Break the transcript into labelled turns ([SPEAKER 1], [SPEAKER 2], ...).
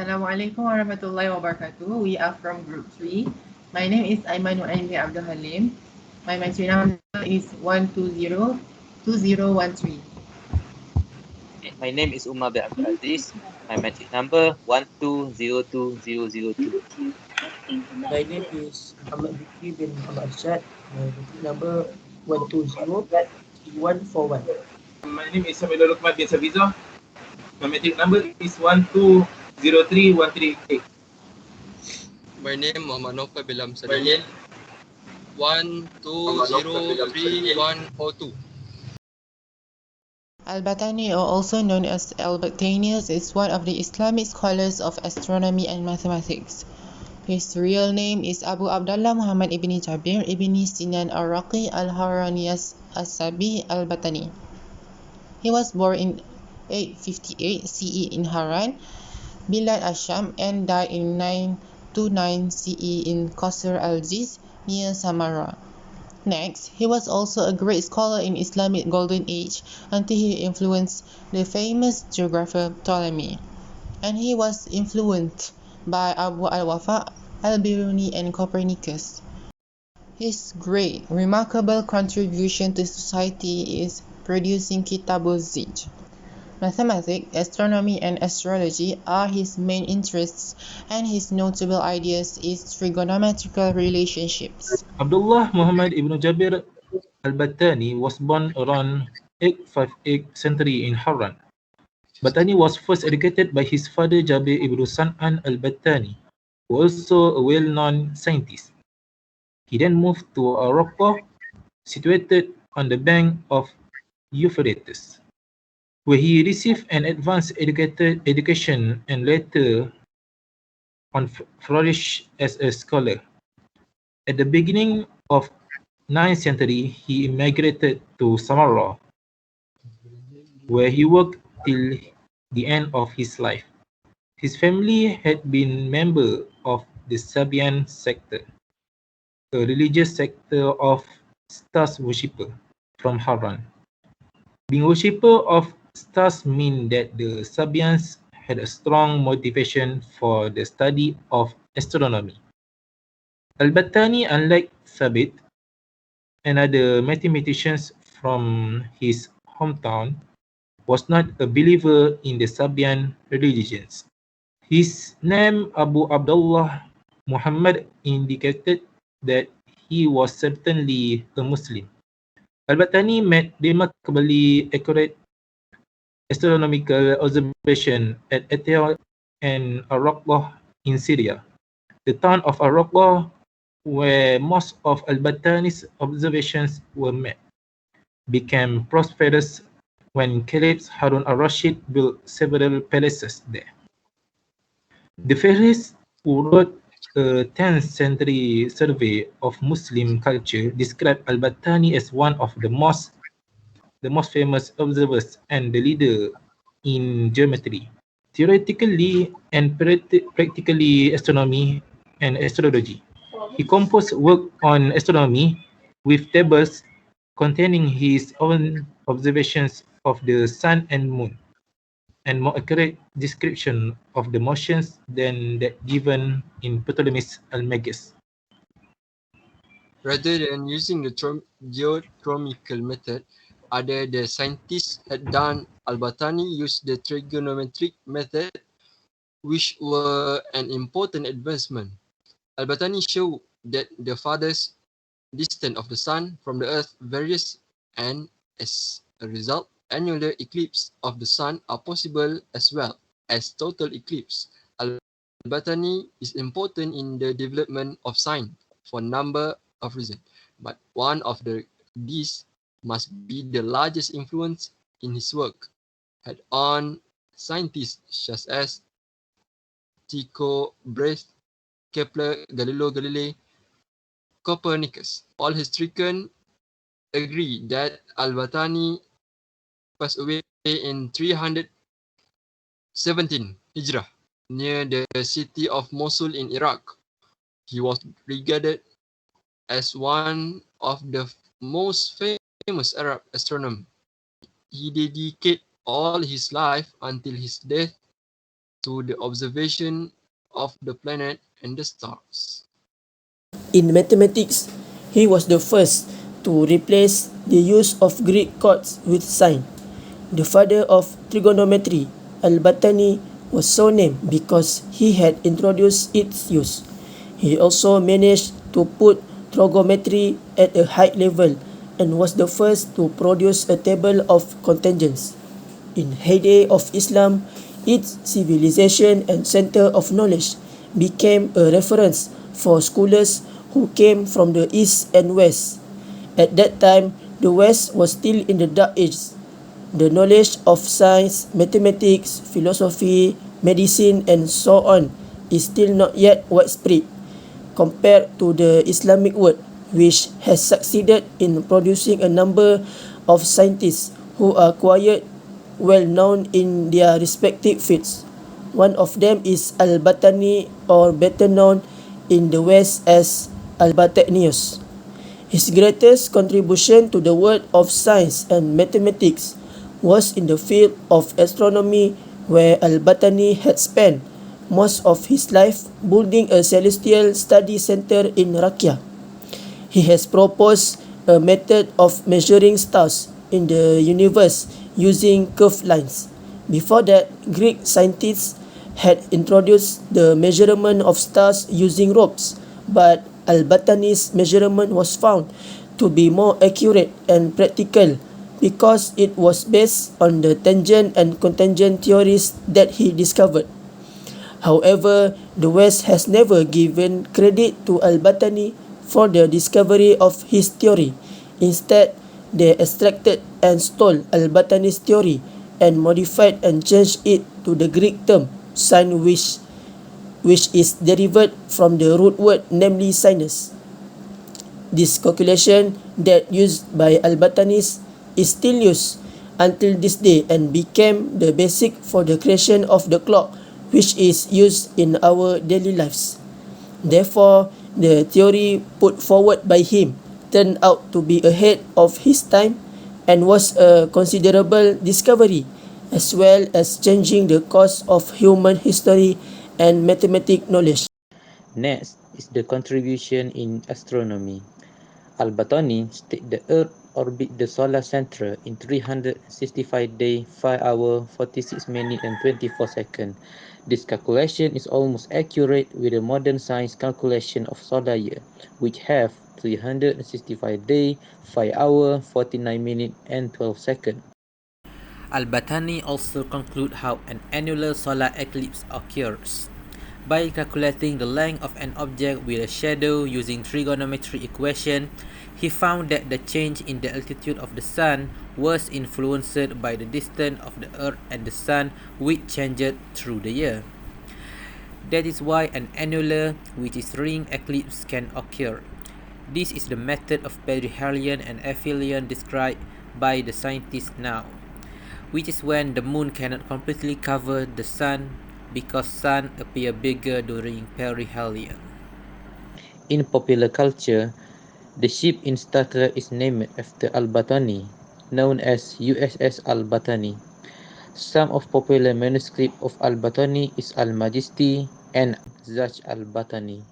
[SPEAKER 1] Assalamualaikum warahmatullahi wabarakatuh. We are from Group 3. My name is Aiman Aini Abdul Halim. My entry number is 1202013.
[SPEAKER 2] My name is Umar bin Abdul Aziz. My matric number 1202002.
[SPEAKER 3] My name is Muhammad Bikri bin Muhammad Arshad. My booking number 1203141.
[SPEAKER 4] My name is Samidul Lukman bin Sabiza. My matric number is 1203138.
[SPEAKER 5] My name Muhammad Nofal Bilam Sadin. 1203102.
[SPEAKER 1] Al-Battani, or also known as Al-Battani, is one of the Islamic scholars of astronomy and mathematics. His real name is Abu Abdullah Muhammad ibn Jabir ibn Sinan al-Raqi al-Harani as-Sabi al-Battani. He was born in 858 CE in Haran, Bilad Asham, and died in 929 CE in Qasr al-Aziz near Samarra. Next, he was also a great scholar in Islamic Golden Age until he influenced the famous geographer Ptolemy, and he was influenced by Abu al-Wafa, al-Biruni, and Copernicus. His great, remarkable contribution to society is producing Kitabul Zij. Mathematics, astronomy, and astrology are his main interests, and his notable ideas is trigonometrical relationships.
[SPEAKER 4] Abdullah Muhammad ibn Jabir Al-Battani was born around 858 century in Haran. Battani was first educated by his father Jabir ibn San'an Al-Battani, who was also a well-known scientist. He then moved to Araqah, situated on the bank of Euphrates, where he received an advanced education and later on flourished as a scholar. At the beginning of 9th century, he immigrated to Samarra, where he worked till the end of his life. His family had been member of the Sabian sector, a religious sector of stars worshipper from Haran. Being worshipper of stars mean that the Sabians had a strong motivation for the study of astronomy. Al-Battani, unlike Thabit and other mathematicians from his hometown, was not a believer in the Sabian religions. His name Abu Abdullah Muhammad indicated that he was certainly a Muslim. Al-Battani made remarkably accurate astronomical observation at Etihad and Araqah in Syria. The town of Araqah, where most of Al-Battani's observations were made, became prosperous when Caliph Harun al-Rashid built several palaces there. The Faris, who wrote a 10th century survey of Muslim culture, described Al-Battani as one of the most famous observers and the leader in geometry, theoretically and practically astronomy and astrology. He composed work on astronomy with tables containing his own observations of the sun and moon, and more accurate description of the motions than that given in Ptolemy's Almagest.
[SPEAKER 5] Rather than using the geometrical method, other the scientists had done, Al-Battani used the trigonometric method, which were an important advancement. Al-Battani showed that the farthest distance of the sun from the earth varies, and as a result, annular eclipses of the sun are possible as well as total eclipse. Al-Battani is important in the development of science for a number of reasons, but one of these must be the largest influence in his work had on scientists such as Tycho Brahe, Kepler, Galileo Galilei, Copernicus. All historians agree that Al-Battani passed away in 317 Hijrah near the city of Mosul in Iraq. He was regarded as one of the most famous Arab astronomers. He dedicated all his life until his death to the observation of the planet and the stars.
[SPEAKER 3] In mathematics, he was the first to replace the use of Greek chords with sign. The father of trigonometry, Al-Battani, was so named because he had introduced its use. He also managed to put trigonometry at a high level and was the first to produce a table of contingents. In heyday of Islam, its civilization and center of knowledge became a reference for scholars who came from the east and west. At that time, the west was still in the dark ages. The knowledge of science, mathematics, philosophy, medicine, and so on is still not yet widespread compared to the Islamic world, which has succeeded in producing a number of scientists who are quite well known in their respective fields. One of them is Al-Battani, or better known in the West as Al-Battanius. His greatest contribution to the world of science and mathematics was in the field of astronomy, where Al-Battani had spent most of his life building a celestial study center in Rakia. He has proposed a method of measuring stars in the universe using curved lines. Before that, Greek scientists had introduced the measurement of stars using ropes, but Al-Battani's measurement was found to be more accurate and practical because it was based on the tangent and contingent theories that he discovered. However, the West has never given credit to Al-Battani for the discovery of his theory. Instead, they extracted and stole Al-Battani's theory and modified and changed it to the Greek term sin, which is derived from the root word, namely sinus. This calculation that used by Al-Battani is still used until this day and became the basic for the creation of the clock, which is used in our daily lives. Therefore, the theory put forward by him turned out to be ahead of his time and was a considerable discovery, as well as changing the course of human history and mathematical knowledge.
[SPEAKER 2] Next is the contribution in astronomy. Al-Battani stated the Earth orbits the solar center in 365 days, 5 hours, 46 minutes, and 24 seconds. This calculation is almost accurate with the modern science calculation of solar year, which have 365 days, 5 hours, 49 minutes, and 12 seconds.
[SPEAKER 6] Al-Battani also conclude how an annular solar eclipse occurs. By calculating the length of an object with a shadow using trigonometry equation, he found that the change in the altitude of the sun was influenced by the distance of the Earth and the sun, which changed through the year. That is why an annular, which is ring eclipse, can occur. This is the method of perihelion and aphelion described by the scientists now, which is when the moon cannot completely cover the sun because sun appear bigger during perihelion.
[SPEAKER 2] In popular culture, the ship in Star Trek is named after Al-Battani, known as USS Al-Battani. Some of popular manuscript of Al-Battani is Al-Majesty and Zaj Al-Battani.